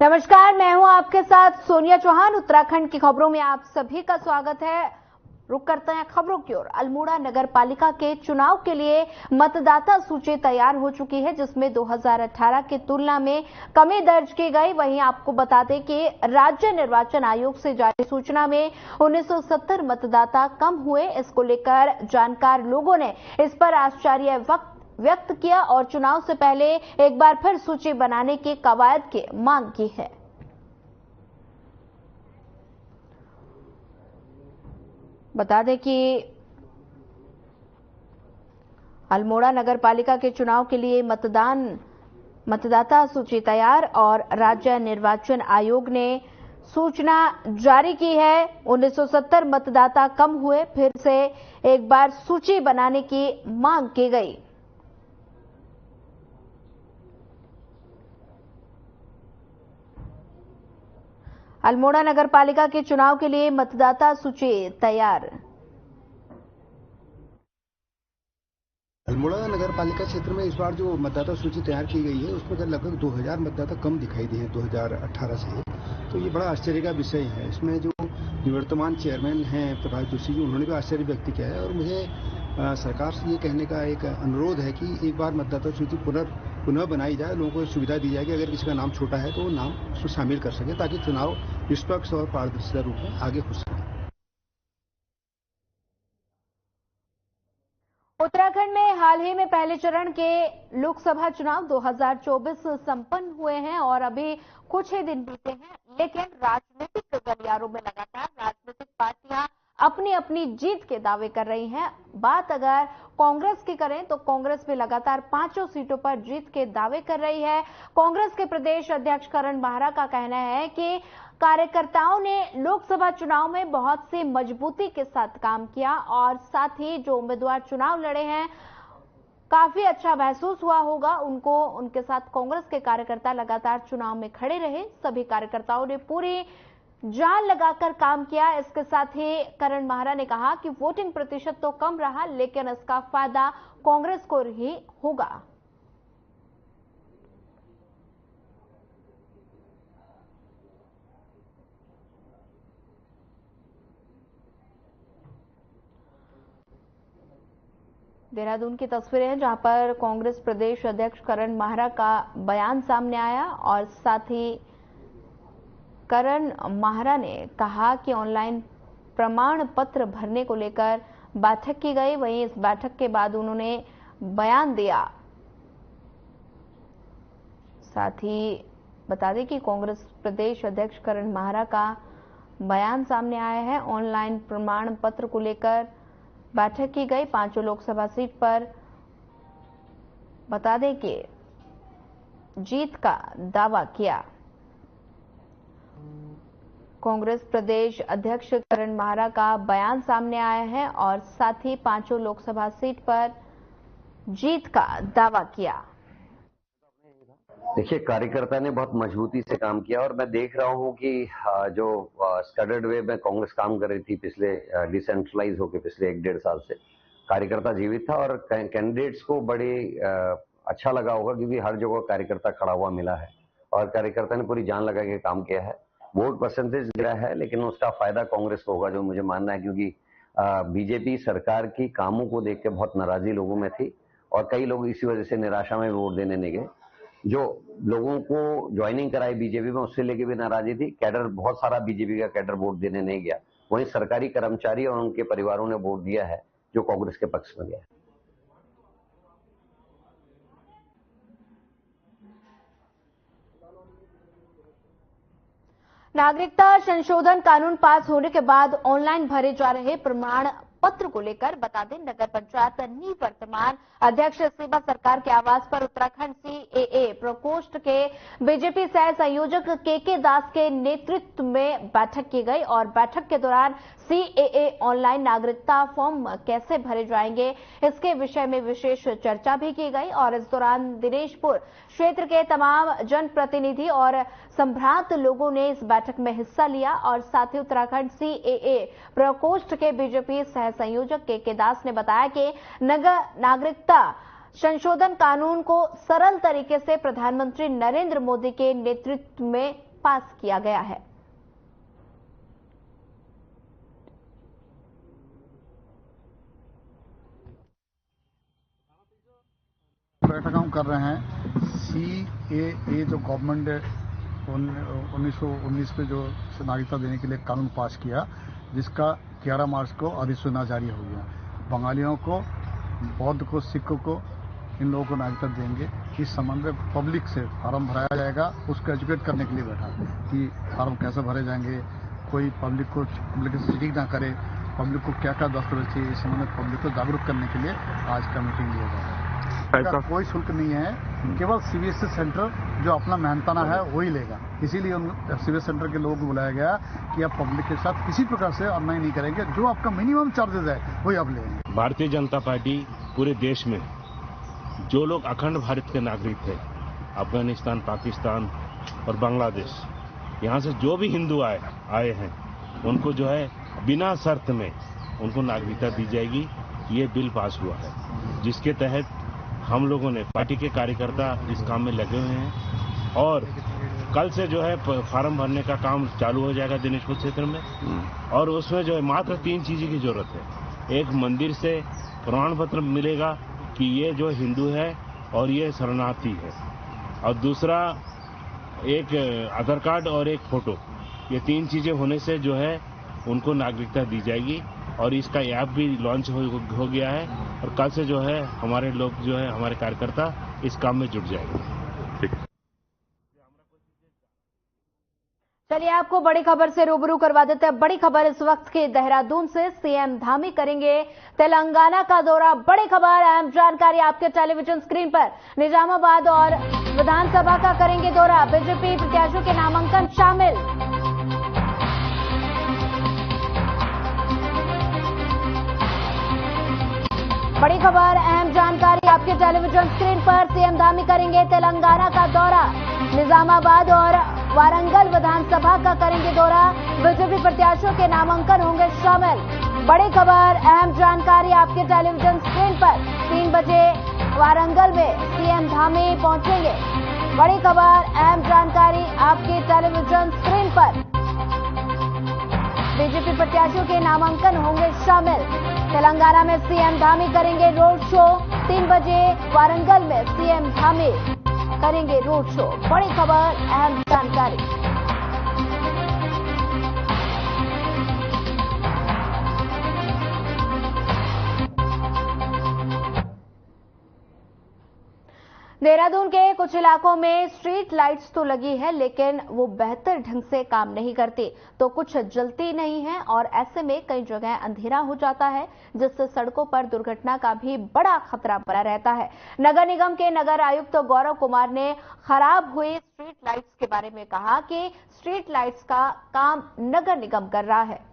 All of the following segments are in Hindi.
नमस्कार, मैं हूं आपके साथ सोनिया चौहान। उत्तराखंड की खबरों में आप सभी का स्वागत है। रुक करते हैं खबरों की ओर। अल्मोड़ा नगर पालिका के चुनाव के लिए मतदाता सूची तैयार हो चुकी है, जिसमें 2018 की तुलना में कमी दर्ज की गई। वहीं आपको बता दें कि राज्य निर्वाचन आयोग से जारी सूचना में 1970 मतदाता कम हुए। इसको लेकर जानकार लोगों ने इस पर आश्चर्य व्यक्त किया और चुनाव से पहले एक बार फिर सूची बनाने की कवायद की मांग की है। बता दें कि अल्मोड़ा नगर पालिका के चुनाव के लिए मतदाता सूची तैयार और राज्य निर्वाचन आयोग ने सूचना जारी की है। 1970 मतदाता कम हुए, फिर से एक बार सूची बनाने की मांग की गई। अल्मोड़ा नगर पालिका के चुनाव के लिए मतदाता सूची तैयार। अल्मोड़ा नगर पालिका क्षेत्र में इस बार जो मतदाता सूची तैयार की गई है उसमें लगभग 2000 मतदाता कम दिखाई दिए 2018 से। तो ये बड़ा आश्चर्य का विषय है। इसमें जो निवर्तमान चेयरमैन हैं प्रभाष जोशी जी, उन्होंने भी आश्चर्य व्यक्त किया है और मुझे सरकार से ये कहने का एक अनुरोध है कि एक बार मतदाता सूची पुनः बनाई जाए। लोगों को सुविधा दी जाए कि अगर किसी का नाम छोटा है तो वो नाम उसको शामिल कर सके, ताकि चुनाव निष्पक्ष और पारदर्शी रूप में आगे हो सके। उत्तराखंड में हाल ही में पहले चरण के लोकसभा चुनाव 2024 संपन्न हुए हैं और अभी कुछ ही दिन बीते हैं, लेकिन राजनीतिक गलियारों में लगातार राजनीतिक पार्टियां अपनी अपनी जीत के दावे कर रही हैं। बात अगर कांग्रेस की करें तो कांग्रेस भी लगातार 5 सीटों पर जीत के दावे कर रही है। कांग्रेस के प्रदेश अध्यक्ष करण माहरा का कहना है कि कार्यकर्ताओं ने लोकसभा चुनाव में बहुत सी मजबूती के साथ काम किया और साथ ही जो उम्मीदवार चुनाव लड़े हैं काफी अच्छा महसूस हुआ होगा उनको। उनके साथ कांग्रेस के कार्यकर्ता लगातार चुनाव में खड़े रहे। सभी कार्यकर्ताओं ने पूरी जान लगाकर काम किया। इसके साथ ही करण माहरा ने कहा कि वोटिंग प्रतिशत तो कम रहा, लेकिन इसका फायदा कांग्रेस को ही होगा। देहरादून की तस्वीरें हैं जहां पर कांग्रेस प्रदेश अध्यक्ष करण माहरा का बयान सामने आया और साथ ही करण माहरा ने कहा कि ऑनलाइन प्रमाण पत्र भरने को लेकर बैठक की गई। वहीं इस बैठक के बाद उन्होंने बयान दिया। साथ ही बता दें कि कांग्रेस प्रदेश अध्यक्ष करण माहरा का बयान सामने आया है। ऑनलाइन प्रमाण पत्र को लेकर बैठक की गई। 5 लोकसभा सीट पर बता दें कि जीत का दावा किया। कांग्रेस प्रदेश अध्यक्ष करण माहरा का बयान सामने आया है और साथ ही 5 लोकसभा सीट पर जीत का दावा किया। देखिए, कार्यकर्ता ने बहुत मजबूती से काम किया और मैं देख रहा हूं कि जो स्टडर्ड वे में कांग्रेस काम कर रही थी पिछले डिसेंट्रलाइज होकर पिछले 1-1.5 साल से, कार्यकर्ता जीवित था और कैंडिडेट्स को बड़े अच्छा लगा होगा, क्योंकि हर जगह कार्यकर्ता खड़ा हुआ मिला है और कार्यकर्ता ने पूरी जान लगा के काम किया है। वोट परसेंटेज गिरा है, लेकिन उसका फायदा कांग्रेस को होगा, जो मुझे मानना है, क्योंकि बीजेपी सरकार की कामों को देख के बहुत नाराजगी लोगों में थी और कई लोग इसी वजह से निराशा में वोट देने नहीं गए। जो लोगों को ज्वाइनिंग कराई बीजेपी में, उससे लेके भी नाराजगी थी। कैडर, बहुत सारा बीजेपी का कैडर वोट देने नहीं गया। वहीं सरकारी कर्मचारी और उनके परिवारों ने वोट दिया है जो कांग्रेस के पक्ष में गया है। नागरिकता संशोधन कानून पास होने के बाद ऑनलाइन भरे जा रहे प्रमाण पत्र को लेकर बता दें, नगर पंचायत निवर्तमान अध्यक्ष सेवा सरकार के आवास पर उत्तराखंड सीएए प्रकोष्ठ के बीजेपी सह संयोजक के दास के नेतृत्व में बैठक की गई और बैठक के दौरान सीएए ऑनलाइन नागरिकता फॉर्म कैसे भरे जाएंगे, इसके विषय में विशेष चर्चा भी की गई। और इस दौरान दिनेशपुर क्षेत्र के तमाम जनप्रतिनिधि और संभ्रांत लोगों ने इस बैठक में हिस्सा लिया और साथ ही उत्तराखंड सीएए प्रकोष्ठ के बीजेपी सह संयोजक के दास ने बताया कि नागरिकता संशोधन कानून को सरल तरीके से प्रधानमंत्री नरेंद्र मोदी के नेतृत्व में पास किया गया है। बैठक हम कर रहे हैं CAA जो गवर्नमेंट 1919 पे जो नागरिकता देने के लिए कानून पास किया, जिसका 11 मार्च को अधिसूचना जारी हो गया। बंगालियों को, बौद्ध को, सिखों को, इन लोगों को नागरिकता देंगे। इस संबंध में पब्लिक से फार्म भराया जाएगा, उसको एजुकेट करने के लिए बैठा कि फार्म कैसे भरे जाएंगे, कोई पब्लिक से चीटिंग ना करे, पब्लिक को क्या क्या दस्तावेज चाहिए, इस संबंध में पब्लिक को जागरूक करने के लिए आज का मीटिंग लिया जा रहा है। कोई शुल्क नहीं है, केवल CBSE सेंटर जो अपना मेहनताना है वही लेगा। इसीलिए उन CBSE सेंटर के लोगों को बुलाया गया कि आप पब्लिक के साथ किसी प्रकार से अन्याय नहीं करेंगे, जो आपका मिनिमम चार्जेस है वही आप लेंगे। भारतीय जनता पार्टी पूरे देश में जो लोग अखंड भारत के नागरिक थे, अफगानिस्तान, पाकिस्तान और बांग्लादेश, यहाँ से जो भी हिंदू आए हैं, उनको जो है बिना शर्त में उनको नागरिकता दी जाएगी। ये बिल पास हुआ है, जिसके तहत हम लोगों ने, पार्टी के कार्यकर्ता इस काम में लगे हुए हैं और कल से जो है फार्म भरने का काम चालू हो जाएगा दिनेशपुर क्षेत्र में। और उसमें जो है मात्र 3 चीज़ों की जरूरत है। एक, मंदिर से प्रमाण पत्र मिलेगा कि ये जो हिंदू है और ये शरणार्थी है, और दूसरा एक आधार कार्ड और एक फोटो। ये 3 चीजें होने से जो है उनको नागरिकता दी जाएगी। और इसका ऐप भी लॉन्च हो गया है और कल से जो है हमारे लोग जो है, हमारे कार्यकर्ता इस काम में जुट जाएंगे। चलिए आपको बड़ी खबर से रूबरू करवा देते हैं। बड़ी खबर इस वक्त के देहरादून से। CM धामी करेंगे तेलंगाना का दौरा। बड़ी खबर, अहम जानकारी आपके टेलीविजन स्क्रीन पर। निजामाबाद और विधानसभा का करेंगे दौरा। बीजेपी प्रत्याशियों के नामांकन शामिल। बड़ी खबर, अहम जानकारी आपके टेलीविजन स्क्रीन पर। CM धामी करेंगे तेलंगाना का दौरा। निजामाबाद और वारंगल विधानसभा का करेंगे दौरा। बीजेपी प्रत्याशियों के नामांकन होंगे शामिल। बड़ी खबर, अहम जानकारी आपके टेलीविजन स्क्रीन पर। 3 बजे वारंगल में CM धामी पहुंचेंगे। बड़ी खबर, अहम जानकारी आपके टेलीविजन स्क्रीन पर। बीजेपी प्रत्याशियों के नामांकन होंगे शामिल। तेलंगाना में CM धामी करेंगे रोड शो। 3 बजे वारंगल में CM धामी करेंगे रोड शो। बड़ी खबर, अहम जानकारी। देहरादून के कुछ इलाकों में स्ट्रीट लाइट्स तो लगी है, लेकिन वो बेहतर ढंग से काम नहीं करती, तो कुछ जलती नहीं है और ऐसे में कई जगह अंधेरा हो जाता है, जिससे सड़कों पर दुर्घटना का भी बड़ा खतरा बना रहता है। नगर निगम के नगर आयुक्त गौरव कुमार ने खराब हुई स्ट्रीट लाइट्स के बारे में कहा कि स्ट्रीट लाइट्स का काम नगर निगम कर रहा है।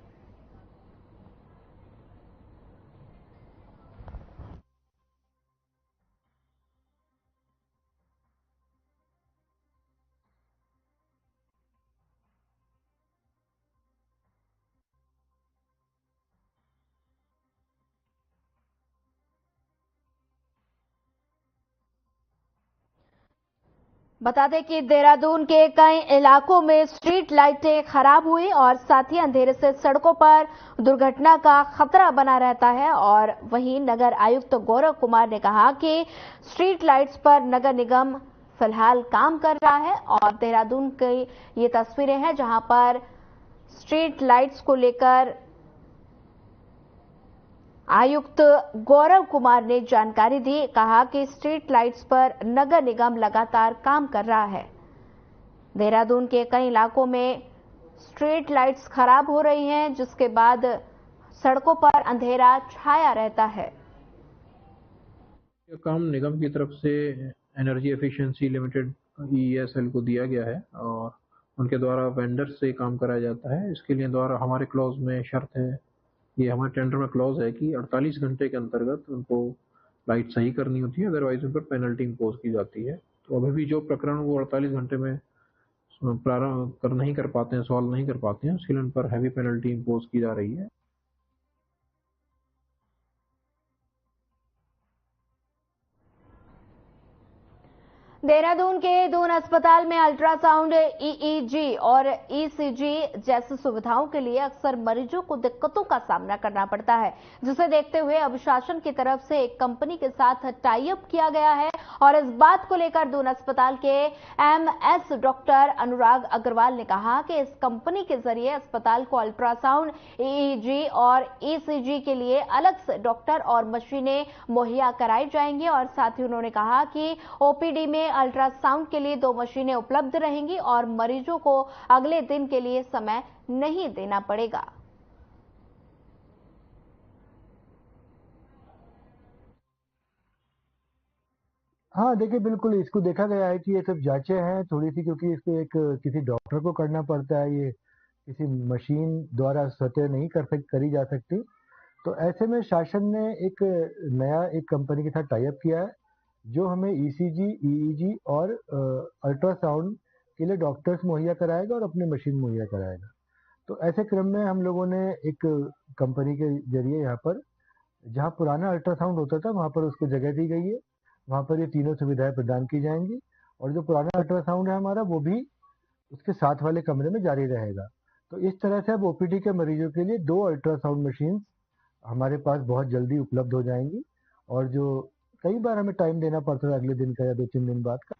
बता दें कि देहरादून के कई इलाकों में स्ट्रीट लाइटें खराब हुई और साथ ही अंधेरे से सड़कों पर दुर्घटना का खतरा बना रहता है। और वहीं नगर आयुक्त गौरव कुमार ने कहा कि स्ट्रीट लाइट्स पर नगर निगम फिलहाल काम कर रहा है। और देहरादून की ये तस्वीरें हैं जहां पर स्ट्रीट लाइट्स को लेकर आयुक्त गौरव कुमार ने जानकारी दी। कहा कि स्ट्रीट लाइट्स पर नगर निगम लगातार काम कर रहा है। देहरादून के कई इलाकों में स्ट्रीट लाइट्स खराब हो रही हैं, जिसके बाद सड़कों पर अंधेरा छाया रहता है। यह काम निगम की तरफ से एनर्जी एफिशिएंसी लिमिटेड EESL को दिया गया है और उनके द्वारा वेंडर से काम कराया जाता है। इसके लिए द्वारा हमारे क्लॉज में शर्त है, ये हमारे टेंडर में क्लॉज है कि 48 घंटे के अंतर्गत उनको लाइट सही करनी होती है, अदरवाइज उन पर पेनल्टी इम्पोज की जाती है। तो अभी भी जो प्रकरण वो 48 घंटे में प्रारंभ नहीं कर पाते हैं, सॉल्व नहीं कर पाते हैं, उसके लिए उन पर हैवी पेनल्टी इम्पोज की जा रही है। देहरादून के दून अस्पताल में अल्ट्रासाउंड, ईईजी और ईसीजी जैसी सुविधाओं के लिए अक्सर मरीजों को दिक्कतों का सामना करना पड़ता है, जिसे देखते हुए अब शासन की तरफ से एक कंपनी के साथ टाई अप किया गया है। और इस बात को लेकर दून अस्पताल के एमएस डॉक्टर अनुराग अग्रवाल ने कहा कि इस कंपनी के जरिए अस्पताल को अल्ट्रासाउंड, ईईजी और ईसीजी के लिए अलग से डॉक्टर और मशीनें मुहैया कराई जाएंगी। और साथ ही उन्होंने कहा कि ओपीडी में अल्ट्रासाउंड के लिए 2 मशीनें उपलब्ध रहेंगी और मरीजों को अगले दिन के लिए समय नहीं देना पड़ेगा। हाँ देखिए, बिल्कुल इसको देखा गया है कि ये सब जांचें हैं थोड़ी सी, क्योंकि इसको एक किसी डॉक्टर को करना पड़ता है, ये किसी मशीन द्वारा स्वतः नहीं करी जा सकती। तो ऐसे में शासन ने एक कंपनी के साथ टाई अप किया है, जो हमें ईसीजी, ईईजी और अल्ट्रासाउंड के लिए डॉक्टर्स मुहैया कराएगा और अपनी मशीन मुहैया कराएगा। तो ऐसे क्रम में हम लोगों ने एक कंपनी के जरिए यहाँ पर, जहाँ पुराना अल्ट्रासाउंड होता था वहाँ पर उसको जगह दी गई है, वहाँ पर ये तीनों सुविधाएं प्रदान की जाएंगी। और जो पुराना अल्ट्रासाउंड है हमारा, वो भी उसके साथ वाले कमरे में जारी रहेगा। तो इस तरह से अब ओपीडी के मरीजों के लिए 2 अल्ट्रासाउंड मशीन हमारे पास बहुत जल्दी उपलब्ध हो जाएंगी। और जो कई बार हमें टाइम देना पड़ता है अगले दिन का या 2-3 दिन बाद का,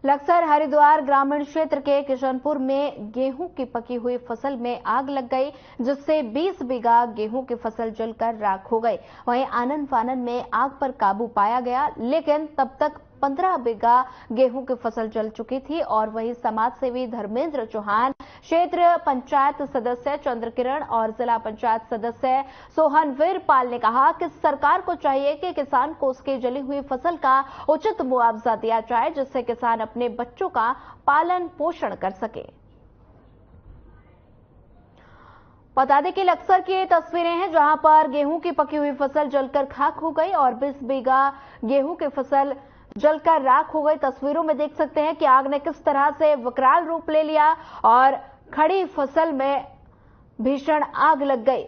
लक्सर हरिद्वार ग्रामीण क्षेत्र के किशनपुर में गेहूं की पकी हुई फसल में आग लग गई, जिससे 20 बीघा गेहूं की फसल जलकर राख हो गई। वहीं आनन फानन में आग पर काबू पाया गया, लेकिन तब तक 15 बीघा गेहूं की फसल जल चुकी थी। और वहीं समाज सेवी धर्मेंद्र चौहान, क्षेत्र पंचायत सदस्य चंद्रकिरण और जिला पंचायत सदस्य सोहन वीरपाल ने कहा कि सरकार को चाहिए कि किसान को उसकी जली हुई फसल का उचित मुआवजा दिया जाए, जिससे किसान अपने बच्चों का पालन पोषण कर सके। बता दें कि लक्सर की ये तस्वीरें हैं, जहां पर गेहूं की पकी हुई फसल जलकर खाक हो गई और 20 बीघा गेहूं की फसल जलकर राख हो गई। तस्वीरों में देख सकते हैं कि आग ने किस तरह से विकराल रूप ले लिया और खड़ी फसल में भीषण आग लग गई।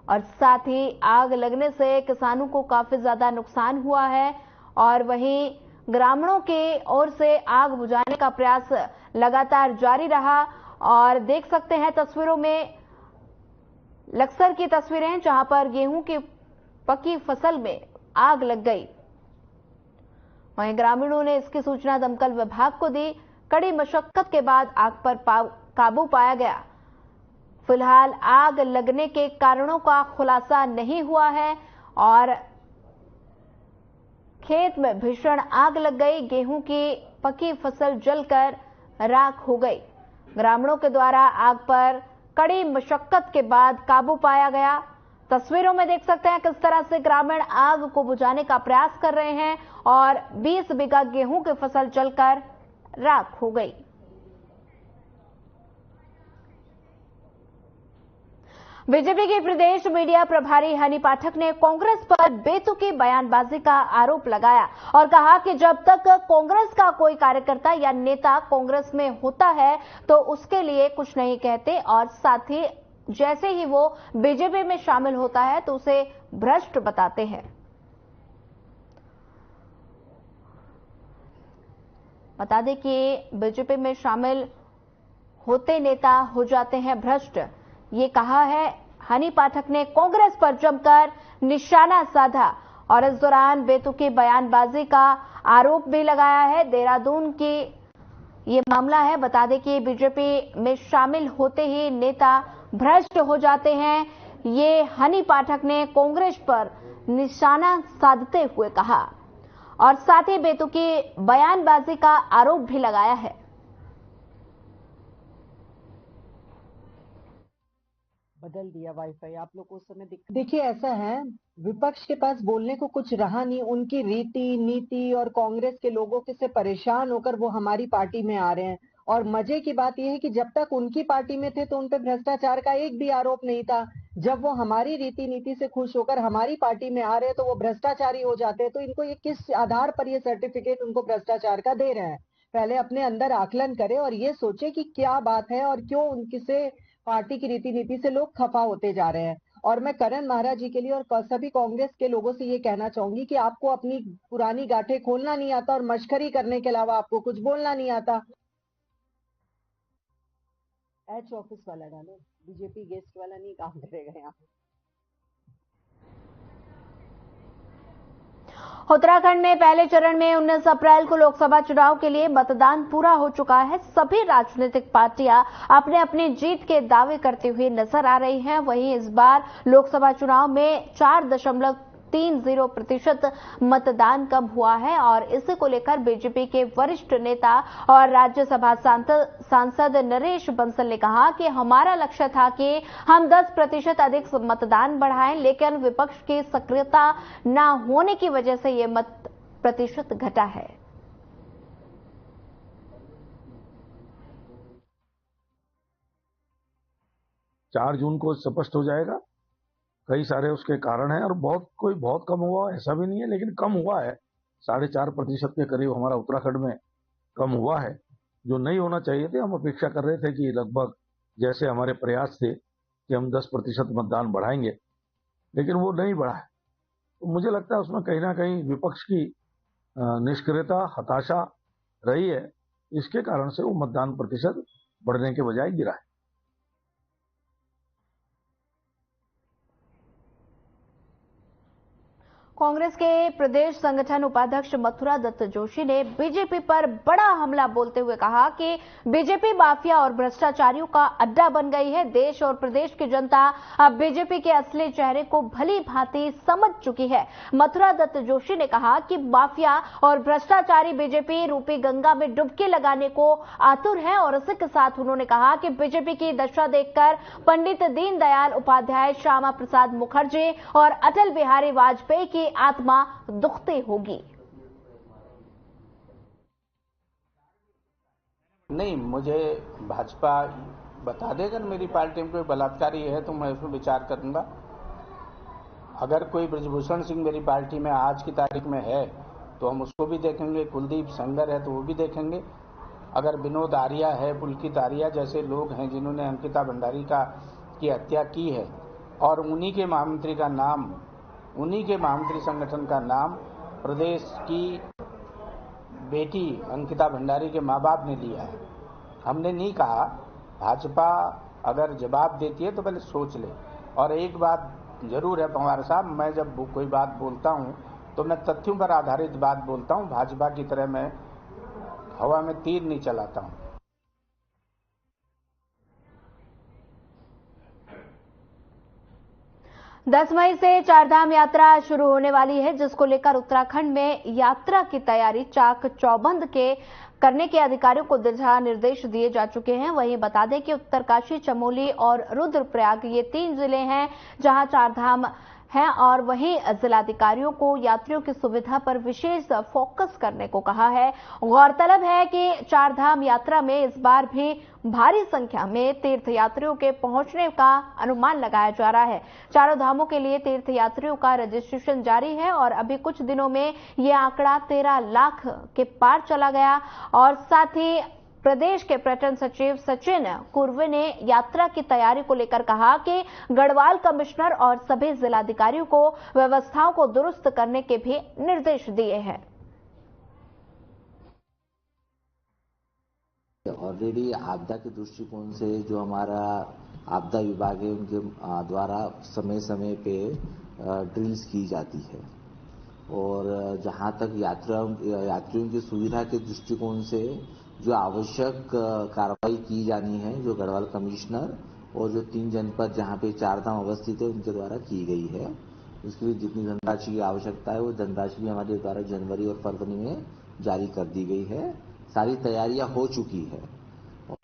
और साथ ही आग लगने से किसानों को काफी ज्यादा नुकसान हुआ है। और वहीं ग्रामीणों की ओर से आग बुझाने का प्रयास लगातार जारी रहा। और देख सकते हैं तस्वीरों में लक्सर की तस्वीरें, जहां पर गेहूं की पकी फसल में आग लग गई। वहीं ग्रामीणों ने इसकी सूचना दमकल विभाग को दी। कड़ी मशक्कत के बाद आग पर काबू पाया गया। फिलहाल आग लगने के कारणों का खुलासा नहीं हुआ है और खेत में भीषण आग लग गई। गेहूं की पकी फसल जलकर राख हो गई। ग्रामीणों के द्वारा आग पर कड़ी मशक्कत के बाद काबू पाया गया। तस्वीरों में देख सकते हैं किस तरह से ग्रामीण आग को बुझाने का प्रयास कर रहे हैं और 20 बीघा गेहूं की फसल जलकर राख हो गई। बीजेपी की प्रदेश मीडिया प्रभारी हनी पाठक ने कांग्रेस पर बेतुकी बयानबाजी का आरोप लगाया और कहा कि जब तक कांग्रेस का कोई कार्यकर्ता या नेता कांग्रेस में होता है तो उसके लिए कुछ नहीं कहते, और साथ ही जैसे ही वो बीजेपी में शामिल होता है तो उसे भ्रष्ट बताते हैं। बता दें कि बीजेपी में शामिल होते नेता हो जाते हैं भ्रष्ट, ये कहा है हनी पाठक ने कांग्रेस पर जमकर निशाना साधा और इस दौरान बेतुकी बयानबाजी का आरोप भी लगाया है। देहरादून की ये मामला है। बता दें कि बीजेपी में शामिल होते ही नेता भ्रष्ट हो जाते हैं, ये हनी पाठक ने कांग्रेस पर निशाना साधते हुए कहा और साथ ही बेतुकी बयानबाजी का आरोप भी लगाया है। बदल दिया वाईफाई आप लोग को उस समय देखिए, ऐसा है विपक्ष के पास बोलने को कुछ रहा नहीं। उनकी रीति नीति और कांग्रेस के लोगों के से परेशान होकर वो हमारी पार्टी में आ रहे हैं। और मजे की बात यह है कि जब तक उनकी पार्टी में थे तो उन पे भ्रष्टाचार का एक भी आरोप नहीं था। जब वो हमारी रीति नीति से खुश होकर हमारी पार्टी में आ रहे हैं तो वो भ्रष्टाचारी हो जाते हैं। तो इनको ये किस आधार पर ये सर्टिफिकेट उनको भ्रष्टाचार का दे रहे हैं? पहले अपने अंदर आकलन करें और ये सोचे कि क्या बात है और क्यों उनकी से पार्टी की रीति नीति से लोग खफा होते जा रहे हैं। और मैं करण महाराज जी के लिए और सभी कांग्रेस के लोगों से ये कहना चाहूंगी कि आपको अपनी पुरानी गांठें खोलना नहीं आता और मश्करी करने के अलावा आपको कुछ बोलना नहीं आता। एच ऑफिस वाला डालो, बीजेपी गेस्ट वाला नहीं काम करेगा यहाँ। उत्तराखंड में पहले चरण में 19 अप्रैल को लोकसभा चुनाव के लिए मतदान पूरा हो चुका है। सभी राजनीतिक पार्टियां अपने अपनी जीत के दावे करते हुए नजर आ रही हैं। वहीं इस बार लोकसभा चुनाव में 4.30% मतदान कम हुआ है और इसी को लेकर बीजेपी के वरिष्ठ नेता और राज्यसभा सांसद नरेश बंसल ने कहा कि हमारा लक्ष्य था कि हम 10% अधिक मतदान बढ़ाएं, लेकिन विपक्ष की सक्रियता न होने की वजह से ये मत प्रतिशत घटा है। चार जून को स्पष्ट हो जाएगा। कई सारे उसके कारण हैं और बहुत कम हुआ ऐसा भी नहीं है, लेकिन कम हुआ है। 4.5% के करीब हमारा उत्तराखंड में कम हुआ है, जो नहीं होना चाहिए थे। हम अपेक्षा कर रहे थे कि लगभग जैसे हमारे प्रयास थे कि हम 10% मतदान बढ़ाएंगे, लेकिन वो नहीं बढ़ा है। तो मुझे लगता है उसमें कहीं ना कहीं विपक्ष की निष्क्रियता, हताशा रही है। इसके कारण से वो मतदान प्रतिशत बढ़ने के बजाय गिरा है। कांग्रेस के प्रदेश संगठन उपाध्यक्ष मथुरा दत्त जोशी ने बीजेपी पर बड़ा हमला बोलते हुए कहा कि बीजेपी माफिया और भ्रष्टाचारियों का अड्डा बन गई है। देश और प्रदेश की जनता अब बीजेपी के असली चेहरे को भली भांति समझ चुकी है। मथुरा दत्त जोशी ने कहा कि माफिया और भ्रष्टाचारी बीजेपी रूपी गंगा में डुबकी लगाने को आतुर है और इसी के साथ उन्होंने कहा कि बीजेपी की दशा देखकर पंडित दीनदयाल उपाध्याय, श्यामा प्रसाद मुखर्जी और अटल बिहारी वाजपेयी की आत्मा दुखती होगी। नहीं, मुझे भाजपा बता देगा मेरी पार्टी में कोई बलात्कारी है तो मैं उसमें विचार करूंगा। अगर कोई ब्रजभूषण सिंह मेरी पार्टी में आज की तारीख में है तो हम उसको भी देखेंगे। कुलदीप सेंगर है तो वो भी देखेंगे। अगर विनोद आर्या है, पुलकित आर्या जैसे लोग हैं जिन्होंने अंकिता भंडारी की हत्या की है और उन्हीं के महामंत्री का नाम, उन्हीं के महामंत्री संगठन का नाम प्रदेश की बेटी अंकिता भंडारी के माँ बाप ने लिया है। हमने नहीं कहा। भाजपा अगर जवाब देती है तो पहले सोच ले। और एक बात जरूर है पवार साहब, मैं जब कोई बात बोलता हूँ तो मैं तथ्यों पर आधारित बात बोलता हूँ। भाजपा की तरह मैं हवा में तीर नहीं चलाता हूँ। 10 मई से चारधाम यात्रा शुरू होने वाली है, जिसको लेकर उत्तराखंड में यात्रा की तैयारी चाक चौबंद करने के अधिकारियों को दिशा निर्देश दिए जा चुके हैं। वहीं बता दें कि उत्तरकाशी, चमोली और रुद्रप्रयाग ये 3 जिले हैं जहां चारधाम हैं और वहीं जिलाधिकारियों को यात्रियों की सुविधा पर विशेष फोकस करने को कहा है। गौरतलब है कि चारधाम यात्रा में इस बार भी भारी संख्या में तीर्थयात्रियों के पहुंचने का अनुमान लगाया जा रहा है। चारों धामों के लिए तीर्थयात्रियों का रजिस्ट्रेशन जारी है और अभी कुछ दिनों में ये आंकड़ा 13 लाख के पार चला गया। और साथ ही प्रदेश के पर्यटन सचिव सचिन कुर्वे ने यात्रा की तैयारी को लेकर कहा कि गढ़वाल कमिश्नर और सभी जिलाधिकारियों को व्यवस्थाओं को दुरुस्त करने के भी निर्देश दिए हैं। ऑलरेडी आपदा के दृष्टिकोण से जो हमारा आपदा विभाग है उनके द्वारा समय समय पे ड्रिल्स की जाती है और जहां तक यात्रियों की सुविधा के दृष्टिकोण से जो आवश्यक कार्रवाई की जानी है, जो गढ़वाल कमिश्नर और जो 3 जनपद जहां पे चारधाम अवस्थित है उनके द्वारा की गई है। उसके लिए जितनी धनराशि की आवश्यकता है वो धनराशि भी हमारे द्वारा जनवरी और फरवरी में जारी कर दी गई है। सारी तैयारियां हो चुकी है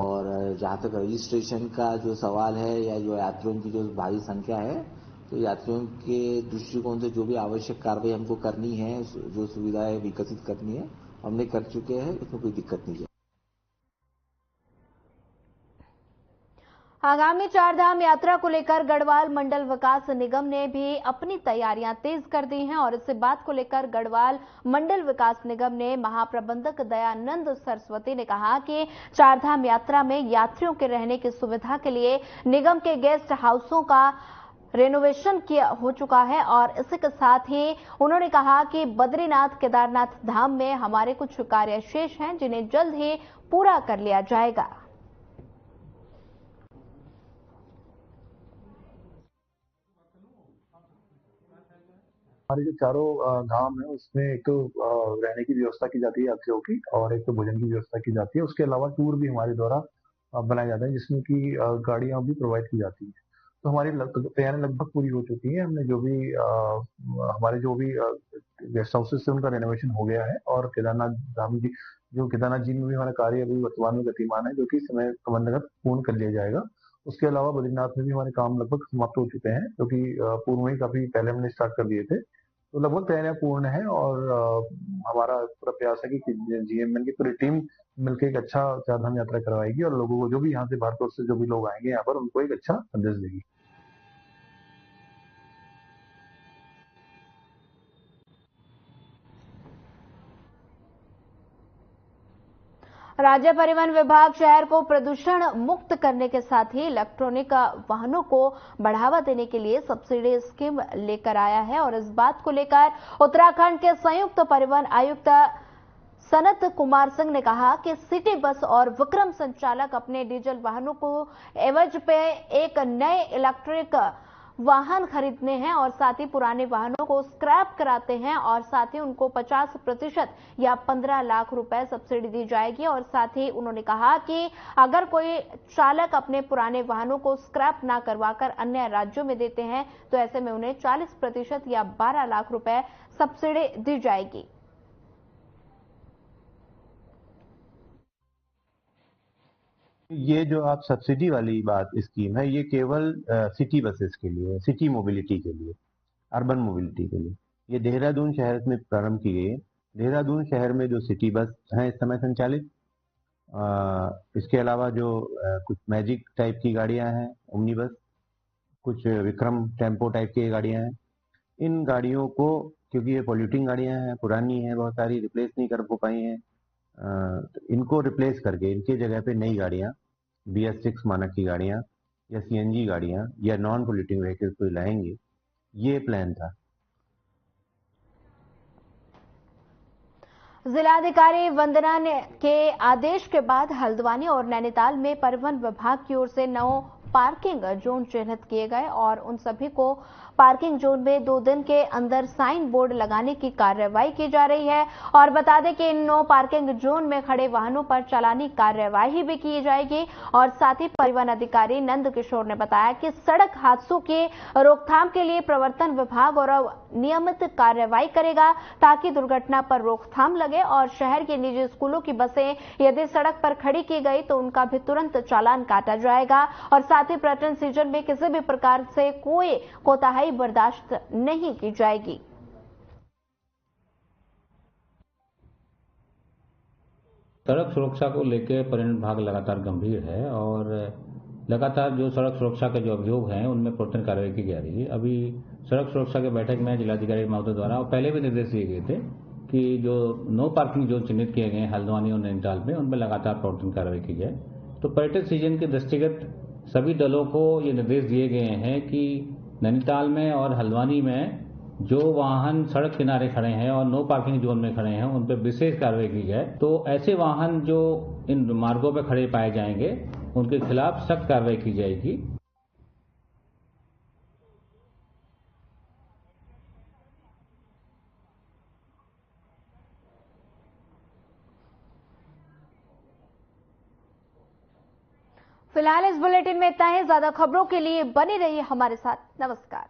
और जहां तक रजिस्ट्रेशन का जो सवाल है या जो यात्रियों की जो भारी संख्या है, तो यात्रियों के दृष्टिकोण से जो भी आवश्यक कार्रवाई हमको करनी है, जो सुविधाएं विकसित करनी है, हमने कर चुके हैं। उसमें कोई दिक्कत नहीं है। आगामी चारधाम यात्रा को लेकर गढ़वाल मंडल विकास निगम ने भी अपनी तैयारियां तेज कर दी हैं और इस बात को लेकर गढ़वाल मंडल विकास निगम ने महाप्रबंधक दयानंद सरस्वती ने कहा कि चारधाम यात्रा में यात्रियों के रहने की सुविधा के लिए निगम के गेस्ट हाउसों का रेनोवेशन किया हो चुका है। और इसी के साथ ही उन्होंने कहा कि बद्रीनाथ केदारनाथ धाम में हमारे कुछ कार्य शेष हैं जिन्हें जल्द ही पूरा कर लिया जाएगा। हमारे जो चारों धाम है उसमें एक तो रहने की व्यवस्था की जाती है यात्रियों की, और एक तो भोजन की व्यवस्था की जाती है। उसके अलावा टूर भी हमारे द्वारा बनाए जाते हैं जिसमें कि गाड़ियां भी प्रोवाइड की जाती है। तो हमारी तैयारियां लगभग पूरी हो चुकी है। हमने जो भी हमारे जो भी गेस्ट हाउसेस से उनका रेनोवेशन हो गया है, और केदारनाथ धाम जी केदारनाथ जी में भी हमारा कार्य अभी वर्तमान में गतिमान है, जो कि समय प्रबंधगत पूर्ण कर लिया जाएगा। उसके अलावा बद्रीनाथ में भी हमारे काम लगभग समाप्त हो चुके हैं, जो कि पूर्व में ही काफी पहले हमने स्टार्ट कर दिए थे। तो लगभग तैयारियां पूर्ण है, और हमारा पूरा प्रयास है कि जीएमएन की पूरी टीम मिलकर एक अच्छा चारधाम यात्रा करवाएगी, और लोगों को जो भी यहाँ से भारतवर्ष से जो भी लोग आएंगे यहाँ पर उनको एक अच्छा संदेश देगी। राज्य परिवहन विभाग शहर को प्रदूषण मुक्त करने के साथ ही इलेक्ट्रॉनिक वाहनों को बढ़ावा देने के लिए सब्सिडी स्कीम लेकर आया है। और इस बात को लेकर उत्तराखंड के संयुक्त परिवहन आयुक्त सनत कुमार सिंह ने कहा कि सिटी बस और विक्रम संचालक अपने डीजल वाहनों को एवज पे एक नए इलेक्ट्रिक वाहन खरीदने हैं, और साथ ही पुराने वाहनों को स्क्रैप कराते हैं, और साथ ही उनको 50% या 15 लाख रुपए सब्सिडी दी जाएगी। और साथ ही उन्होंने कहा कि अगर कोई चालक अपने पुराने वाहनों को स्क्रैप ना करवाकर अन्य राज्यों में देते हैं तो ऐसे में उन्हें 40% या 12 लाख रुपए सब्सिडी दी जाएगी। ये जो आप सब्सिडी वाली बात स्कीम है, ये केवल सिटी बसेस के लिए, सिटी मोबिलिटी के लिए, अर्बन मोबिलिटी के लिए। ये देहरादून शहर में प्रारंभ की गई है। देहरादून शहर में जो सिटी बस हैं इस समय संचालित, इसके अलावा जो कुछ मैजिक टाइप की गाड़ियां हैं, ओमनी बस, कुछ विक्रम टेम्पो टाइप की गाड़ियां हैं, इन गाड़ियों को, क्योंकि ये पॉल्यूटिंग गाड़ियां हैं, पुरानी हैं, बहुत सारी रिप्लेस नहीं कर पाई हैं, तो इनको रिप्लेस करके इनके जगह पे नई गाड़ियां, BS6 मानक की गाड़ियां या CNG गाड़ियां या नॉन पोल्यूटिंग व्हीकल्स को लाएंगे, ये प्लान था। जिलाधिकारी वंदना के आदेश के बाद हल्द्वानी और नैनीताल में परिवहन विभाग की ओर से 9 पार्किंग जोन चिन्हित किए गए, और उन सभी को पार्किंग जोन में 2 दिन के अंदर साइन बोर्ड लगाने की कार्रवाई की जा रही है। और बता दें कि इन 9 पार्किंग जोन में खड़े वाहनों पर चालानी कार्रवाई भी की जाएगी। और साथ ही परिवहन अधिकारी नंद किशोर ने बताया कि सड़क हादसों की रोकथाम के लिए प्रवर्तन विभाग और नियमित कार्रवाई करेगा ताकि दुर्घटना पर रोकथाम लगे। और शहर के निजी स्कूलों की बसें यदि सड़क पर खड़ी की गई तो उनका भी तुरंत चालान काटा जाएगा। और साथ ही पर्यटन सीजन में किसी भी प्रकार से कोई कोताही बर्दाश्त नहीं की जाएगी। सड़क सुरक्षा को लेकर परिवहन विभाग लगातार गंभीर है, और लगातार जो सड़क सुरक्षा के जो अभियोग हैं उनमें प्रवर्तन कार्रवाई की जा रही है। अभी सड़क सुरक्षा की बैठक में जिलाधिकारी महोदय द्वारा और पहले भी निर्देश दिए गए थे कि जो 9 पार्किंग जोन चिन्हित किए गए हैं हल्द्वानी और नैनीताल में, उनमें लगातार प्रवर्तन कार्रवाई की जाए। तो पर्यटन सीजन के दृष्टिगत सभी दलों को ये निर्देश दिए गए हैं कि नैनीताल में और हल्द्वानी में जो वाहन सड़क किनारे खड़े हैं और नो पार्किंग जोन में खड़े हैं उन पर विशेष कार्रवाई की जाए। तो ऐसे वाहन जो इन मार्गों पर खड़े पाए जाएंगे उनके खिलाफ सख्त कार्रवाई की जाएगी। फिलहाल इस बुलेटिन में इतना ही। ज्यादा खबरों के लिए बने रहिए हमारे साथ। नमस्कार।